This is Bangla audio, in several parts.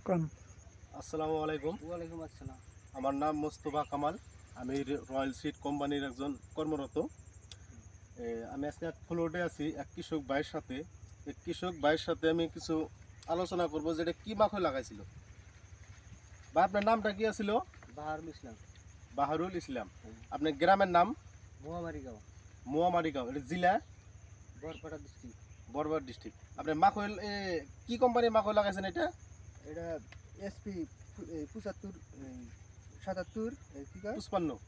আসসালামু আলাইকুম। ওয়ালাইকুম আসসালাম। আমার নাম মোস্তফা কামাল। আমি রয়্যাল সিড কোম্পানির একজন কর্মরত। আমি আজকে এক ফ্লোটে আছি এক কৃষক ভাইয়ের সাথে। এক কৃষক ভাইয়ের সাথে আমি কিছু আলোচনা করব যে এটা কি মাখন লাগাইছিল। বা আপনার নামটা কি ছিল? বাহারুল ইসলাম। বাহারুল ইসলাম। হুম। আপনার গ্রামের নাম? মোয়ামারিগাঁও, মোয়ামারিগাঁও। এটা জেলা বরপাড়া ডিস্ট্রিক্ট। বরবার ডিস্ট্রিক্ট। আপনি মাখন কি কোম্পানির মাখন লাগাইছেন এটা? এটা এসপি 75 77 কি কয় 55।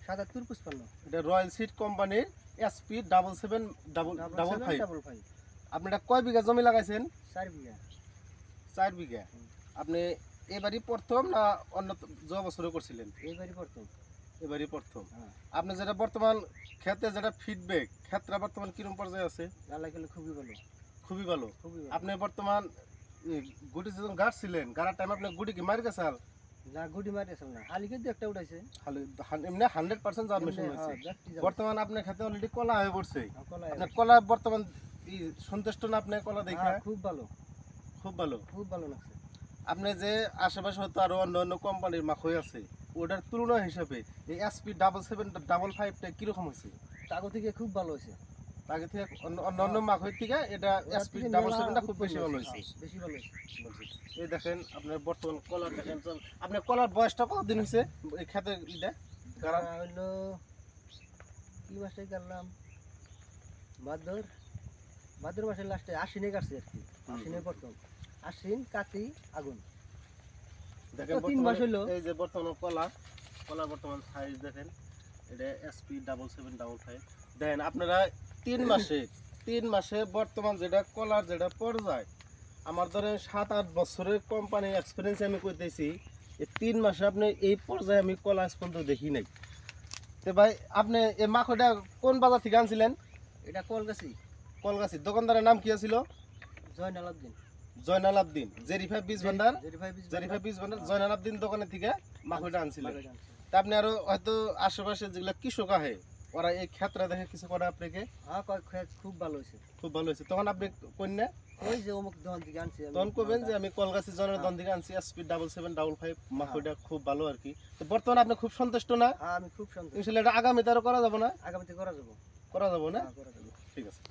77 55 এটা রয়্যাল সিড কোম্পানির SP 77 5 আপনি এটা কয় বিঘা জমি লাগাইছেন? 4 বিঘা। 4 বিঘা। হুম। আপনি এবারই প্রথম না অন্য যে বছরও করছিলেন? এইবারই প্রথম। এবারই প্রথম। হ্যাঁ, আপনি যেটা বর্তমান ক্ষেতে যেটা ফিডব্যাক, ক্ষেতটা বর্তমান কিরকম পর্যায়ে আছে? আল্লাহ গেলে খুবই ভালো, খুবই ভালো। খুবই ভালো। আপনি বর্তমান গুটি যখন গাড়ছিলেন, গাড়ার টাইম আপনি গুটি কি মারি গেছেন? না গুডি মারিয়েছিল না, হালিকে দু একটা উঠাইছে। এমনি 100% যাওয়ার মেশিন হয়েছে। বর্তমান আপনার ক্ষেতে অলরেডি কলা হয়ে পড়ছে। আপনার কলা বর্তমান সন্তুষ্ট না আপনি কলা দেখে? খুব ভালো, খুব ভালো। খুব ভালো লাগছে। আপনি যে আশেপাশে হয়তো আরো অন্য অন্য কোম্পানির মাখই আছে, ওটার তুলনা হিসাবে এই SP 77 কিরকম হয়েছে? তাগো থেকে খুব ভালো হয়েছে। আগে থেকে অন্য অন্য মাখই থেকে এটা SP 77 খুব বেশি ভালো হয়েছে। বেশি ভালো হয়েছে। এই দেখেন আপনার বর্তমান কলার দেখেন, আপনার কলার বয়সটা কতদিন হয়েছে এই খেতে এটা? তারা হইলো কি মাসে গেলাম, ভাদ্র ভাদ্র মাসের লাস্টে আশ্বিনে কাটছে আর কি। আশ্বিনে প্রথম, আশ্বিন কাতি আগুন। দেখেন 3 মাস হইলো। এই যে বর্তমান কলা বর্তমান সাইজ দেখেন, এটা SP 77 দেখেন আপনারা 3 মাসে বর্তমান যেটা কলার যেটা পর্যায়, আমার ধরেন 7-8 বছরের কোম্পানি এক্সপিরিয়েন্স আমি কইতেছি, এই 3 মাসে আপনি এই পর্যায়ে আমি কলা আজ পর্যন্ত দেখি নাই। তো ভাই আপনি এই মাখটা কোন বাজার থেকে আনছিলেন? এটা কলগাছি। কলগাছি। দোকানদারের নাম কি ছিল? জয়নাল আব্দিন। জয়নাল আব্দিন। জেরিফাই বীজ ভান্ডার। জেরিফাই জেরিফাই বীজ ভান্ডার জয়নাল আব্দিন দোকানের থেকে মাখটা আনছিলেন। তা আপনি আরো হয়তো আশেপাশে যেগুলো কৃষক আহে, ওরা এই ক্ষেত্রে দেখে কিছু করে আপনাকে? হ্যাঁ খুব ভালো হয়েছে। খুব ভালো হয়েছে। তখন আপনি কন্যা ওই যে অমুক দোকান থেকে আনছি আমি। তখন কবেন যে আমি কলগাছি জনের দন থেকে আনছি SP 77 মাখটা খুব ভালো আর কি। তো বর্তমানে আপনি খুব সন্তুষ্ট না? হ্যাঁ আমি খুব সন্তুষ্ট। ইনশাআল্লাহ এটা আগামীতে আরো করা যাবে না? আগামীতে করা যাবো। করা যাবে না? করা যাবো। ঠিক আছে।